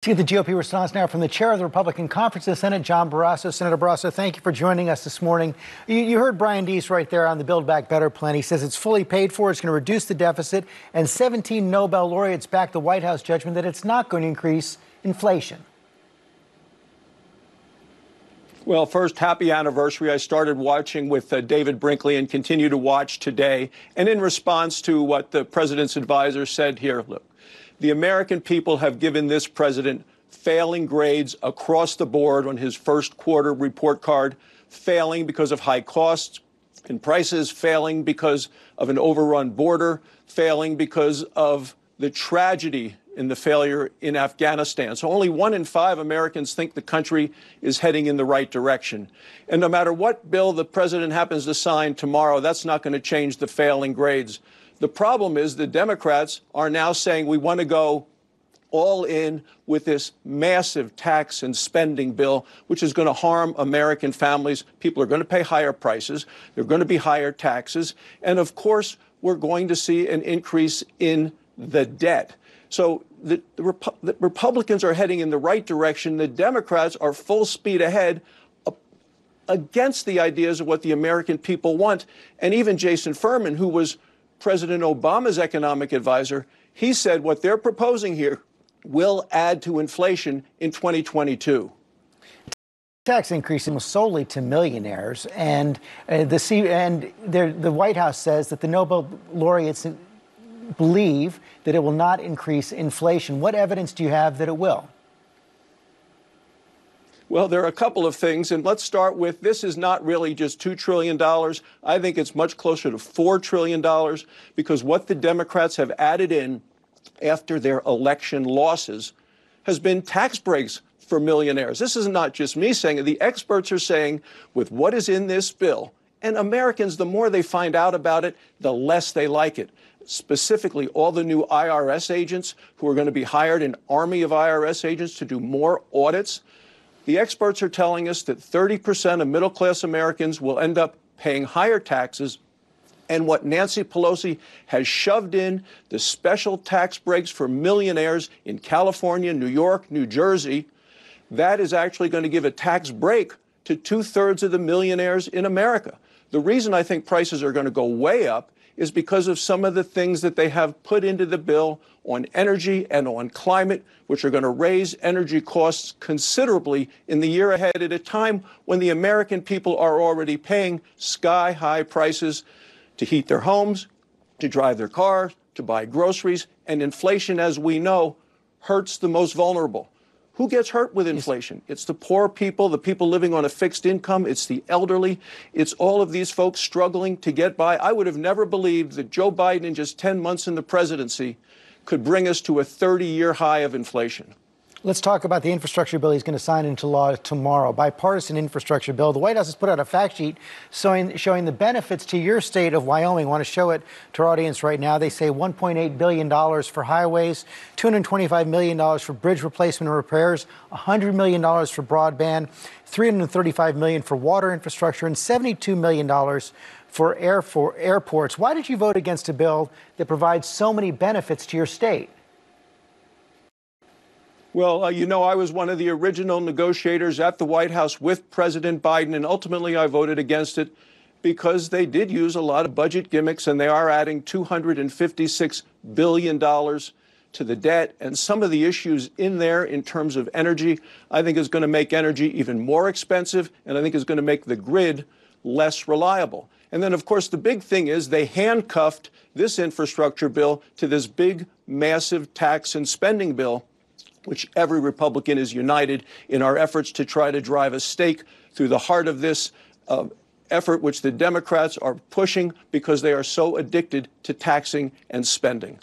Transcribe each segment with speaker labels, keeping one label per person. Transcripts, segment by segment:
Speaker 1: See the GOP response now from the chair of the Republican Conference in the Senate, John Barrasso. Senator Barrasso, thank you for joining us this morning. You heard Brian Deese right there on the Build Back Better plan. He says it's fully paid for, it's going to reduce the deficit, and 17 Nobel laureates back the White House judgment that it's not going to increase inflation.
Speaker 2: Well, first, happy anniversary. I started watching with David Brinkley and continue to watch today. And in response to what the president's advisor said here, look, the American people have given this president failing grades across the board on his first quarter report card, failing because of high costs and prices, failing because of an overrun border, failing because of the tragedy in the failure in Afghanistan. So only 1 in 5 Americans think the country is heading in the right direction. And no matter what bill the president happens to sign tomorrow, that's not going to change the failing grades. The problem is the Democrats are now saying we want to go all in with this massive tax and spending bill, which is going to harm American families. People are going to pay higher prices. There are going to be higher taxes. And of course, we're going to see an increase in the debt. So the Republicans are heading in the right direction. The Democrats are full speed ahead against the ideas of what the American people want. And even Jason Furman, who was President Obama's economic advisor, he said what they're proposing here will add to inflation in 2022.
Speaker 1: Tax increasing solely to millionaires, and the White House says that the Nobel laureates believe that it will not increase inflation. What evidence do you have that it will?
Speaker 2: Well, there are a couple of things, and let's start with this is not really just $2 trillion. I think it's much closer to $4 trillion because what the Democrats have added in after their election losses has been tax breaks for millionaires. This is not just me saying it. The experts are saying with what is in this bill, and Americans, the more they find out about it, the less they like it. Specifically, all the new IRS agents who are going to be hired, an army of IRS agents to do more audits. The experts are telling us that 30% of middle-class Americans will end up paying higher taxes. And what Nancy Pelosi has shoved in, the special tax breaks for millionaires in California, New York, New Jersey, that is actually going to give a tax break to 2/3 of the millionaires in America. The reason I think prices are going to go way up is because of some of the things that they have put into the bill on energy and on climate, which are going to raise energy costs considerably in the year ahead at a time when the American people are already paying sky-high prices to heat their homes, to drive their cars, to buy groceries. And inflation, as we know, hurts the most vulnerable. Who gets hurt with inflation? It's the poor people, the people living on a fixed income. It's the elderly. It's all of these folks struggling to get by. I would have never believed that Joe Biden, in just 10 months in the presidency, could bring us to a 30-year high of inflation.
Speaker 1: Let's talk about the infrastructure bill he's going to sign into law tomorrow. Bipartisan infrastructure bill. The White House has put out a fact sheet showing the benefits to your state of Wyoming. I want to show it to our audience right now. They say $1.8 billion for highways, $225 million for bridge replacement and repairs, $100 million for broadband, $335 million for water infrastructure, and $72 million for airports. Why did you vote against a bill that provides so many benefits to your state?
Speaker 2: Well, you know, I was one of the original negotiators at the White House with President Biden, and ultimately I voted against it because they did use a lot of budget gimmicks, and they are adding $256 billion to the debt. And some of the issues in there in terms of energy, I think is going to make energy even more expensive, and I think is going to make the grid less reliable. And then, of course, the big thing is they handcuffed this infrastructure bill to this big, massive tax and spending bill, which every Republican is united in our efforts to try to drive a stake through the heart of this effort, which the Democrats are pushing because they are so addicted to taxing and spending.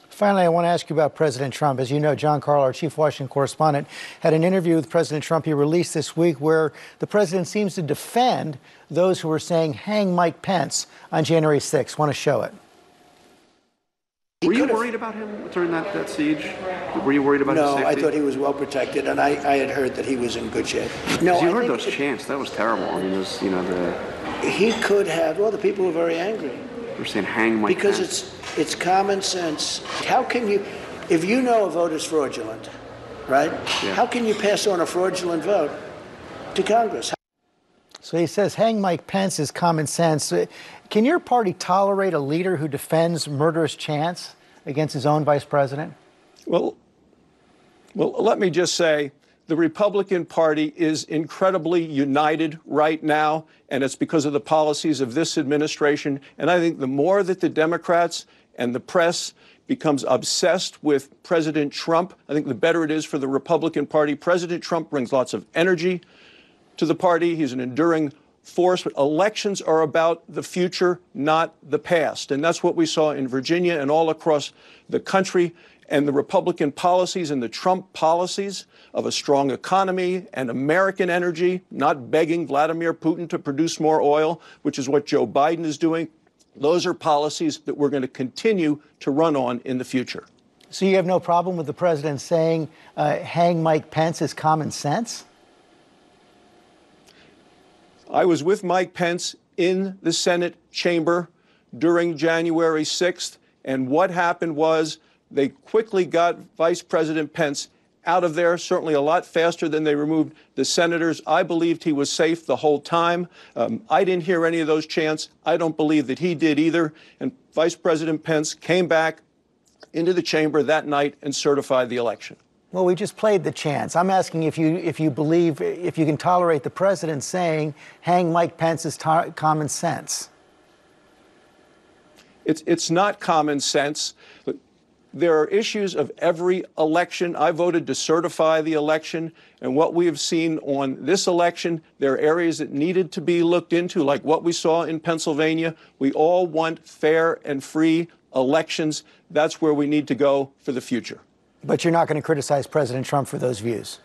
Speaker 1: Finally, I want to ask you about President Trump. As you know, John Carl, our chief Washington correspondent, had an interview with President Trump he released this week where the president seems to defend those who are saying hang Mike Pence on January 6th. Want to show it.
Speaker 3: Were you worried about him during that siege? Were you worried about his safety?
Speaker 4: No, I thought he was well protected, and I had heard that he was in good shape.
Speaker 3: No, you heard those chants. That was terrible. I mean, there's,
Speaker 4: he could have. Well, the people were very angry.
Speaker 3: They're saying hang Mike Pence.
Speaker 4: Because it's common sense. How can you, if you know a vote is fraudulent, right?
Speaker 3: Yeah.
Speaker 4: How can you pass on a fraudulent vote to Congress?
Speaker 1: So he says, hang Mike Pence is common sense. Can your party tolerate a leader who defends murderous chants against his own vice president?
Speaker 2: Well, let me just say, the Republican Party is incredibly united right now, and it's because of the policies of this administration. And I think the more that the Democrats and the press becomes obsessed with President Trump, I think the better it is for the Republican Party. President Trump brings lots of energy to the party. He's an enduring force. But elections are about the future, not the past. And that's what we saw in Virginia and all across the country. And the Republican policies and the Trump policies of a strong economy and American energy, not begging Vladimir Putin to produce more oil, which is what Joe Biden is doing. Those are policies that we're going to continue to run on in the future.
Speaker 1: So you have no problem with the president saying, hang Mike Pence is common sense?
Speaker 2: I was with Mike Pence in the Senate chamber during January 6th, and what happened was they quickly got Vice President Pence out of there, certainly a lot faster than they removed the senators. I believed he was safe the whole time. I didn't hear any of those chants. I don't believe that he did either. And Vice President Pence came back into the chamber that night and certified the election.
Speaker 1: Well, we just played the chants. I'm asking if you believe, if you can tolerate the president saying, hang Mike Pence is common sense.
Speaker 2: It's not common sense. There are issues of every election. I voted to certify the election, and what we have seen on this election, there are areas that needed to be looked into, like what we saw in Pennsylvania. We all want fair and free elections. That's where we need to go for the future.
Speaker 1: But you're not going to criticize President Trump for those views?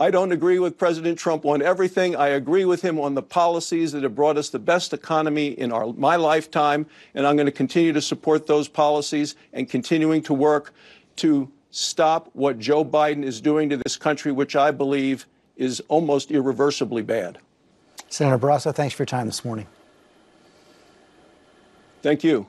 Speaker 2: I don't agree with President Trump on everything. I agree with him on the policies that have brought us the best economy in my lifetime, and I'm going to continue to support those policies and continuing to work to stop what Joe Biden is doing to this country, which I believe is almost irreversibly bad.
Speaker 1: Senator Barrasso, thanks for your time this morning.
Speaker 2: Thank you.